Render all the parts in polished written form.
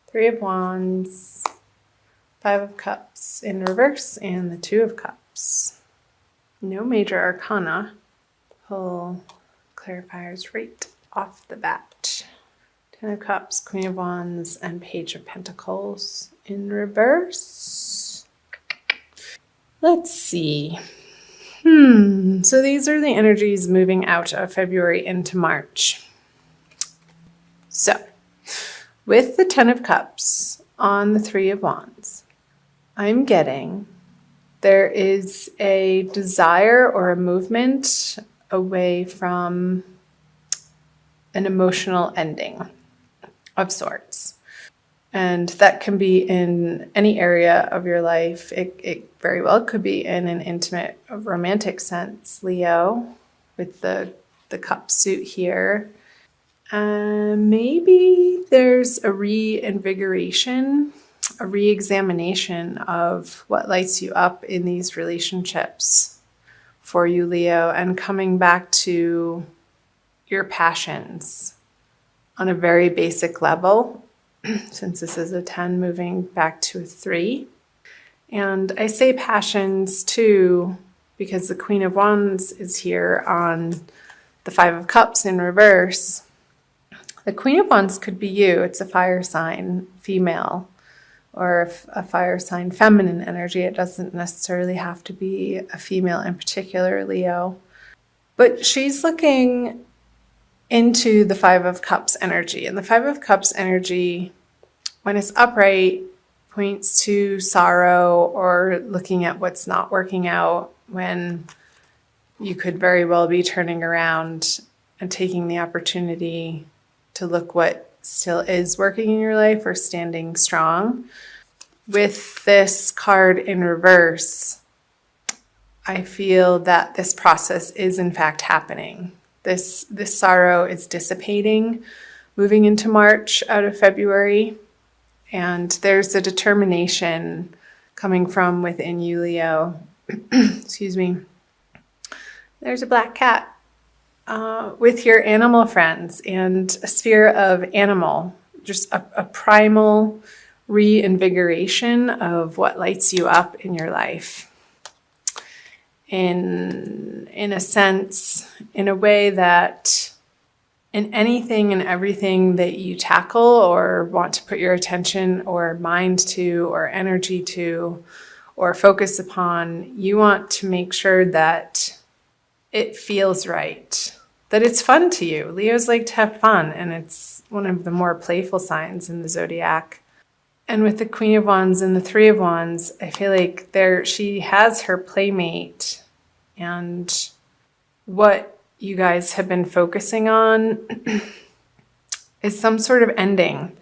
Three of Wands, Five of Cups in reverse, and the Two of Cups. No major arcana. Pull clarifiers right off the bat. Ten of Cups, Queen of Wands, and Page of Pentacles in reverse. Let's see. So these are the energies moving out of February into March. So, with the Ten of Cups on the Three of Wands, I'm getting there is a desire or a movement away from an emotional ending of sorts. And that can be in any area of your life. It very well could be in an intimate, romantic sense, Leo, with the cup suit here. Maybe there's a reinvigoration, a re-examination of what lights you up in these relationships for you, Leo, and coming back to your passions on a very basic level, since this is a 10 moving back to a 3. And I say passions too because the Queen of Wands is here on the Five of Cups in reverse. The Queen of Wands could be you. It's a fire sign, female, or a fire sign, feminine energy. It doesn't necessarily have to be a female in particular, Leo. But she's looking into the Five of Cups energy. And the Five of Cups energy, when it's upright, points to sorrow or looking at what's not working out, when you could very well be turning around and taking the opportunity to look what still is working in your life or standing strong. With this card in reverse, I feel that this process is in fact happening. This sorrow is dissipating, moving into March out of February. And there's a determination coming from within you, Leo. Excuse me. There's a black cat with your animal friends and a sphere of animal, just a primal reinvigoration of what lights you up in your life. In a sense, in a way that in anything and everything that you tackle or want to put your attention or mind to or energy to or focus upon, you want to make sure that it feels right, that it's fun to you. Leos like to have fun, and it's one of the more playful signs in the zodiac. And with the Queen of Wands and the Three of Wands, I feel like she has her playmate, and what you guys have been focusing on is some sort of ending,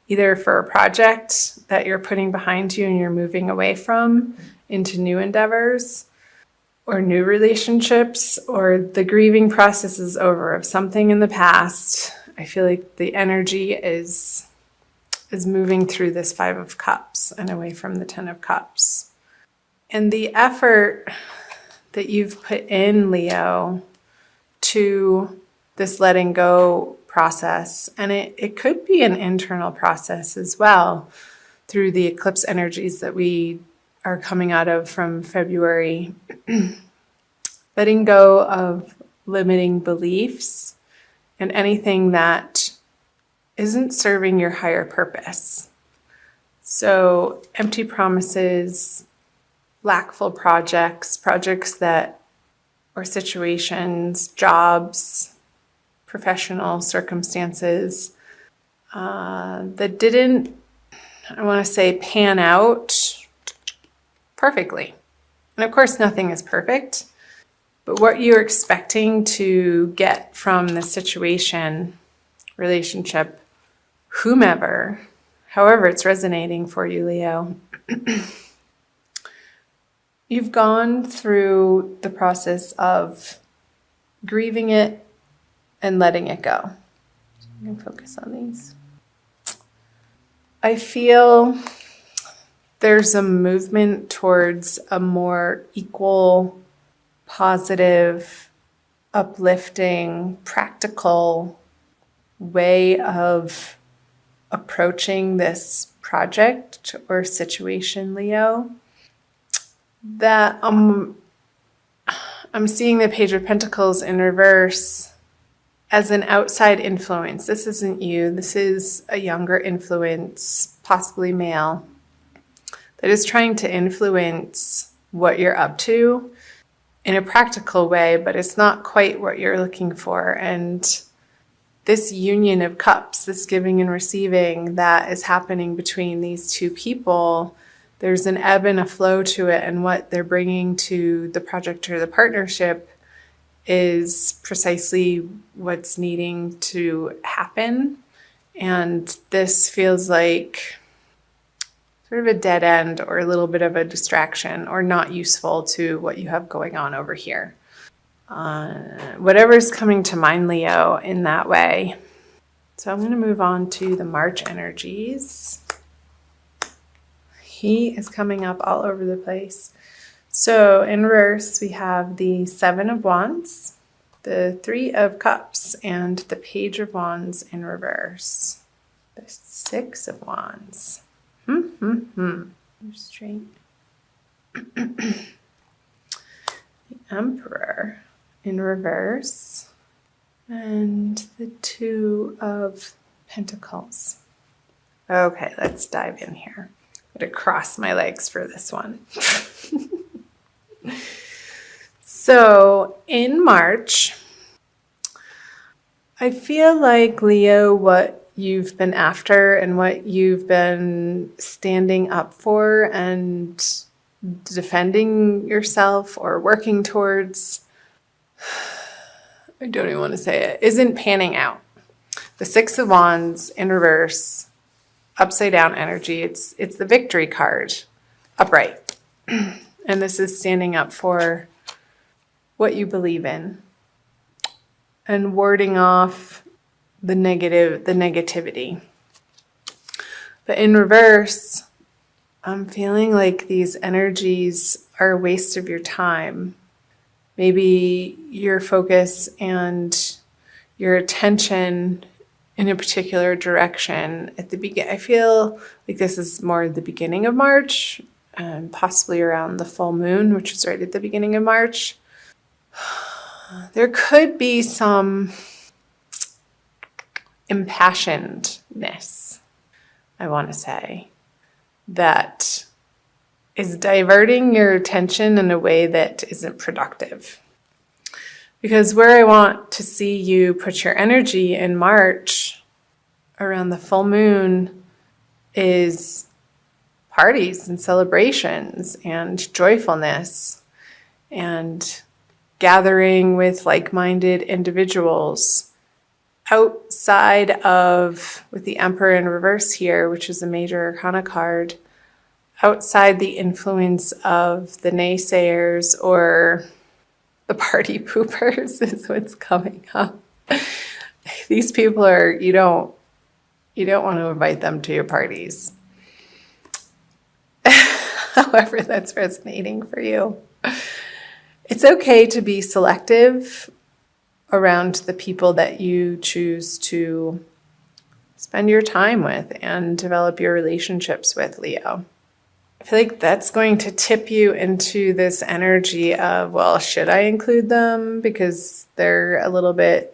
either for a project that you're putting behind you and you're moving away from into new endeavors or new relationships, or the grieving process is over of something in the past. I feel like the energy is moving through this Five of Cups and away from the Ten of Cups. And the effort that you've put in, Leo, to this letting go process, and it could be an internal process as well through the eclipse energies that we are coming out of from February. Letting go of limiting beliefs and anything that isn't serving your higher purpose. So empty promises, lackful projects that, or situations, jobs, professional circumstances that didn't, I want to say, pan out perfectly. And of course, nothing is perfect, but what you're expecting to get from the situation, relationship, whomever, however it's resonating for you, Leo, you've gone through the process of grieving it and letting it go. I'm going to focus on these. I feel there's a movement towards a more equal, positive, uplifting, practical way of approaching this project or situation, Leo, that I'm seeing the Page of Pentacles in reverse as an outside influence. This isn't you. This is a younger influence, possibly male, that is trying to influence what you're up to in a practical way, but it's not quite what you're looking for. And this union of cups, this giving and receiving that is happening between these two people, there's an ebb and a flow to it. And what they're bringing to the project or the partnership is precisely what's needing to happen. And this feels like sort of a dead end or a little bit of a distraction or not useful to what you have going on over here. Whatever's coming to mind, Leo, in that way. So I'm going to move on to the March energies. He is coming up all over the place. So in reverse, we have the Seven of Wands, the Three of Cups, and the Page of Wands in reverse. The Six of Wands. Straight. The Emperor in reverse. And the Two of Pentacles. Okay, let's dive in here. I'm going to cross my legs for this one. So in March, I feel like, Leo, what you've been after and what you've been standing up for and defending yourself or working towards, I don't even want to say it, isn't panning out. The Six of Wands in reverse, upside down energy. It's the victory card, upright. And this is standing up for what you believe in and warding off the negativity. But in reverse, I'm feeling like these energies are a waste of your time. Maybe your focus and your attention in a particular direction at the beginning. I feel like this is more the beginning of March, possibly around the full moon, which is right at the beginning of March. There could be some impassionedness, I want to say, that is diverting your attention in a way that isn't productive. Because where I want to see you put your energy in March around the full moon is parties and celebrations and joyfulness and gathering with like-minded individuals outside of, with the Emperor in reverse here, which is a major arcana card, outside the influence of the naysayers or the party poopers is what's coming up. These people are, you don't want to invite them to your parties. However that's resonating for you. It's okay to be selective around the people that you choose to spend your time with and develop your relationships with, Leo. I feel like that's going to tip you into this energy of, well, should I include them? Because they're a little bit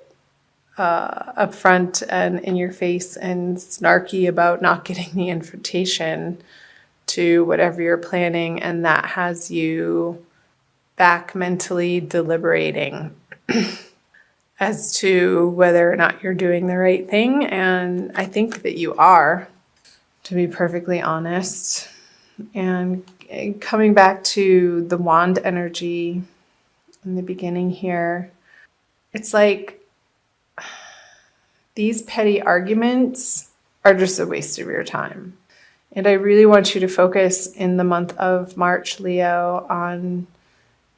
upfront and in your face and snarky about not getting the invitation to whatever you're planning. And that has you back mentally deliberating as to whether or not you're doing the right thing. And I think that you are, to be perfectly honest. And coming back to the wand energy in the beginning here, it's like these petty arguments are just a waste of your time. And I really want you to focus in the month of March, Leo, on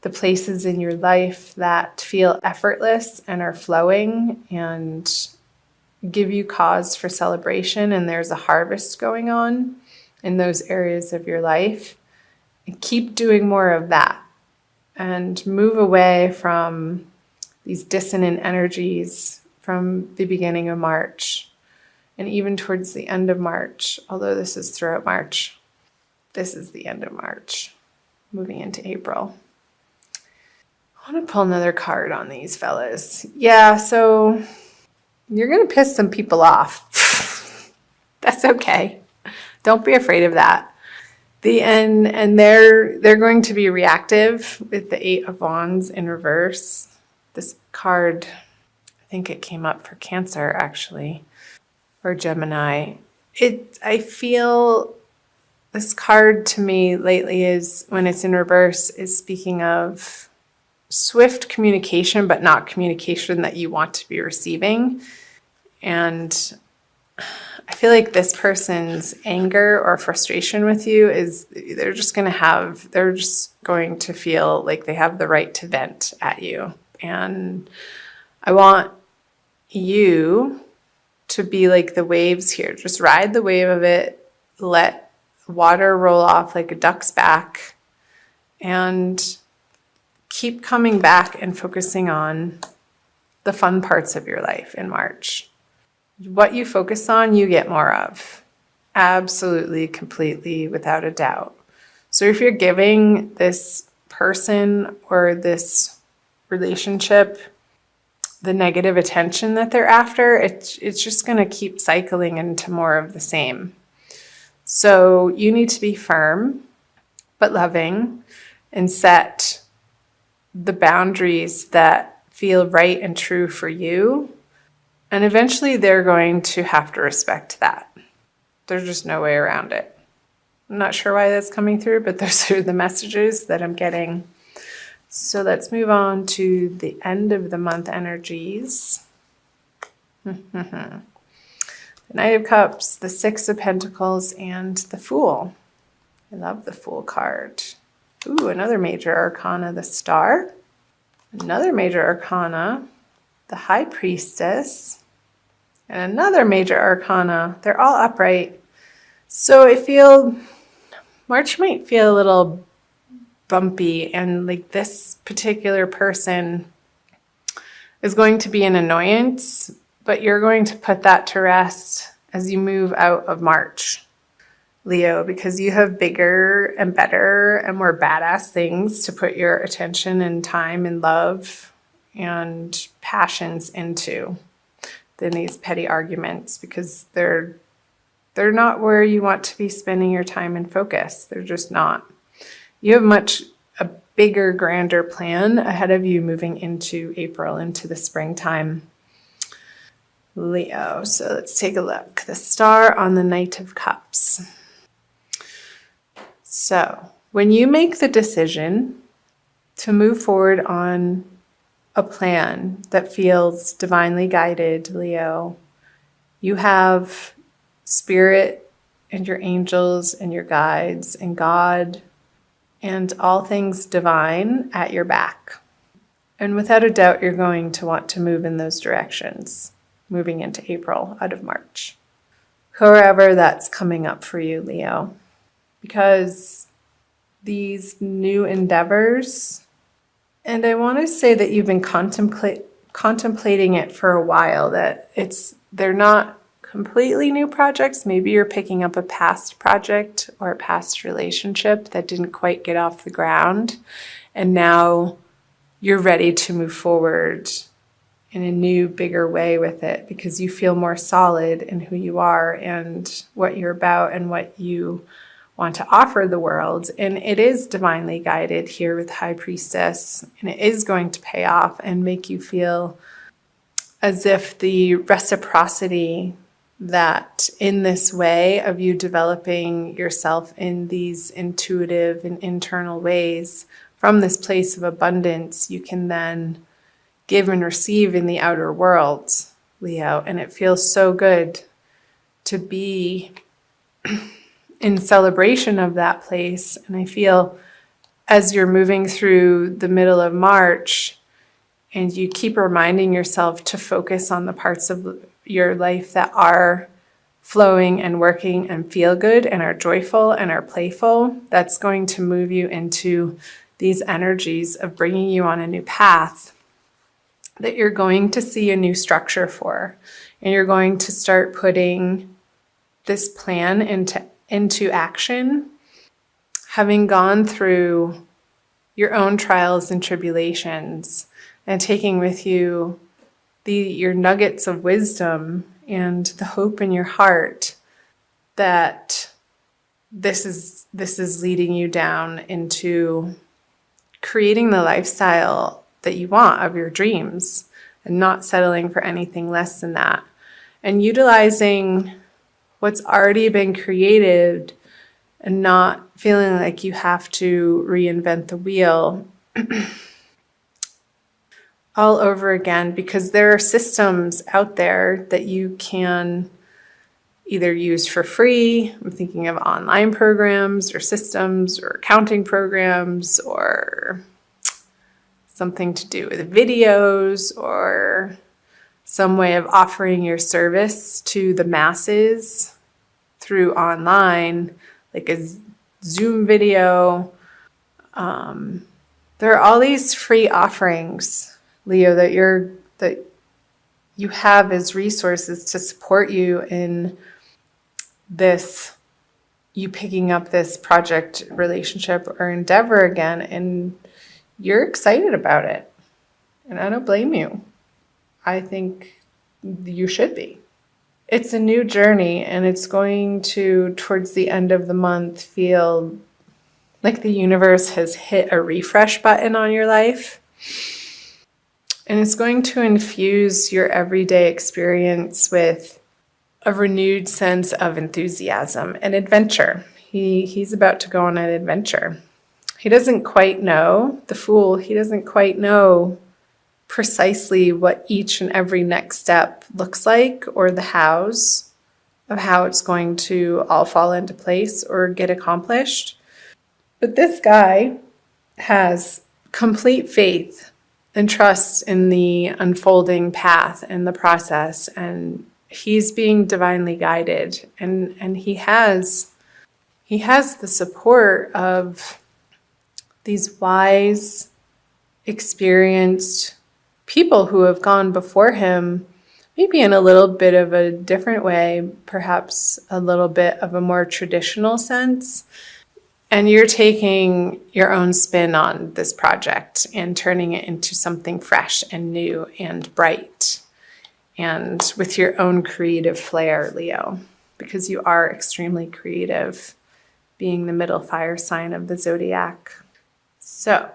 the places in your life that feel effortless and are flowing and give you cause for celebration, and there's a harvest going on in those areas of your life. And keep doing more of that and move away from these dissonant energies from the beginning of March And even towards the end of March, although this is throughout March, this is the end of March, moving into April. I want to pull another card on these fellas. Yeah, so you're going to piss some people off. That's okay. Don't be afraid of that. And they're going to be reactive with the Eight of Wands in reverse. This card, I think it came up for Cancer actually, or Gemini. I feel this card to me lately is, when it's in reverse, is speaking of swift communication, but not communication that you want to be receiving. And I feel like this person's anger or frustration with you is they're just going to feel like they have the right to vent at you. And I want you to be like the waves here. Just ride the wave of it, let water roll off like a duck's back, and keep coming back and focusing on the fun parts of your life in March. What you focus on, you get more of. Absolutely, completely, without a doubt. So if you're giving this person or this relationship the negative attention that they're after, it's just going to keep cycling into more of the same. So you need to be firm but loving and set the boundaries that feel right and true for you. And eventually they're going to have to respect that. There's just no way around it. I'm not sure why that's coming through, but those are the messages that I'm getting. So let's move on to the end of the month energies. The Knight of Cups, the Six of Pentacles, and the Fool. I love the Fool card. Ooh, another major arcana, the Star. Another major arcana, the High Priestess. And another major arcana. They're all upright. So March might feel a little bumpy, and like this particular person is going to be an annoyance, but you're going to put that to rest as you move out of March, Leo, because you have bigger and better and more badass things to put your attention and time and love and passions into than these petty arguments, because they're not where you want to be spending your time and focus. They're just not. You have a bigger, grander plan ahead of you moving into April, into the springtime, Leo. So let's take a look. The Star on the Knight of Cups. So when you make the decision to move forward on a plan that feels divinely guided, Leo, you have Spirit and your angels and your guides and God and all things divine at your back. And without a doubt, you're going to want to move in those directions, moving into April out of March. However that's coming up for you, Leo. Because these new endeavors, and I want to say that you've been contemplating it for a while, that they're not completely new projects. Maybe you're picking up a past project or a past relationship that didn't quite get off the ground, and now you're ready to move forward in a new, bigger way with it because you feel more solid in who you are and what you're about and what you want to offer the world. And it is divinely guided here with High Priestess, and it is going to pay off and make you feel as if the reciprocity that in this way of you developing yourself in these intuitive and internal ways from this place of abundance, you can then give and receive in the outer world, Leo. And it feels so good to be in celebration of that place. And I feel as you're moving through the middle of March and you keep reminding yourself to focus on the parts of your life that are flowing and working and feel good and are joyful and are playful, that's going to move you into these energies of bringing you on a new path that you're going to see a new structure for. and you're going to start putting this plan into action, having gone through your own trials and tribulations and taking with you your nuggets of wisdom and the hope in your heart that this is leading you down into creating the lifestyle that you want of your dreams and not settling for anything less than that, and utilizing what's already been created and not feeling like you have to reinvent the wheel all over again, because there are systems out there that you can either use for free. I'm thinking of online programs or systems or accounting programs or something to do with videos or some way of offering your service to the masses through online, like a Zoom video. There are all these free offerings, Leo, that you have as resources to support you in this, you picking up this project, relationship, or endeavor again, and you're excited about it. And I don't blame you. I think you should be. It's a new journey, and it's going to, towards the end of the month, feel like the universe has hit a refresh button on your life. And it's going to infuse your everyday experience with a renewed sense of enthusiasm and adventure. He's about to go on an adventure. He doesn't quite know, the Fool, he doesn't quite know precisely what each and every next step looks like or the hows of how it's going to all fall into place or get accomplished. But this guy has complete faith and trust in the unfolding path and the process, and he's being divinely guided, and he has the support of these wise, experienced people who have gone before him, maybe in a little bit of a different way, perhaps a little bit of a more traditional sense. And you're taking your own spin on this project and turning it into something fresh and new and bright, and with your own creative flair, Leo, because you are extremely creative, being the middle fire sign of the zodiac. So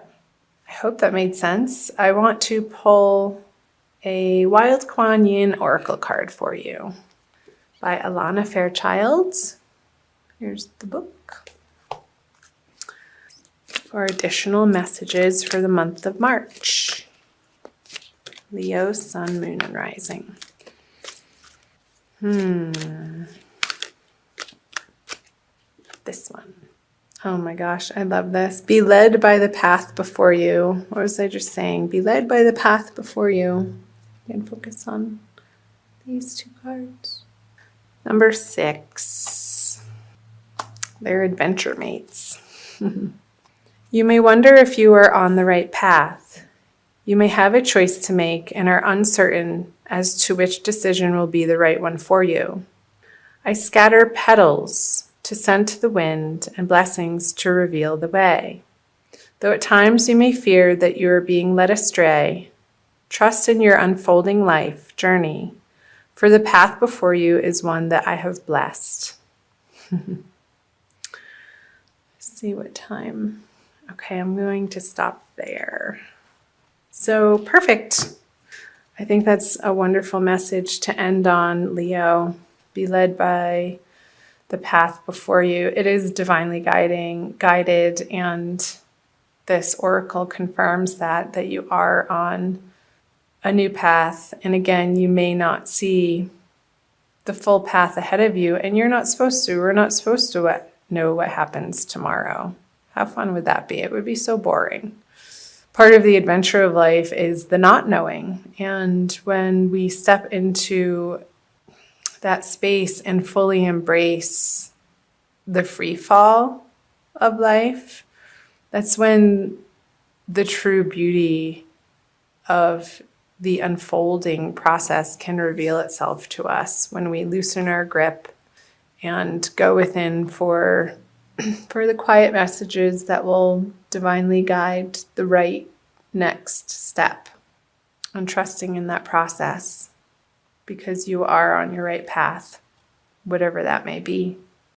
I hope that made sense. I want to pull a Wild Kuan Yin Oracle card for you by Alana Fairchild. Here's the book. For additional messages for the month of March. Leo, Sun, Moon, and Rising. This one. Oh my gosh, I love this. Be led by the path before you. What was I just saying? Be led by the path before you. You can focus on these two cards. Number 6. They're adventure mates. You may wonder if you are on the right path. You may have a choice to make and are uncertain as to which decision will be the right one for you. I scatter petals to send to the wind and blessings to reveal the way. Though at times you may fear that you are being led astray, trust in your unfolding life journey, for the path before you is one that I have blessed. See what time. Okay, I'm going to stop there. So perfect. I think that's a wonderful message to end on, Leo. Be led by the path before you. It is divinely guided, and this oracle confirms that you are on a new path. And again, you may not see the full path ahead of you, and you're not supposed to. We're not supposed to know what happens tomorrow. How fun would that be? It would be so boring. Part of the adventure of life is the not knowing. And when we step into that space and fully embrace the free fall of life, that's when the true beauty of the unfolding process can reveal itself to us when we loosen our grip and go within for the quiet messages that will divinely guide the right next step, and trusting in that process because you are on your right path, whatever that may be.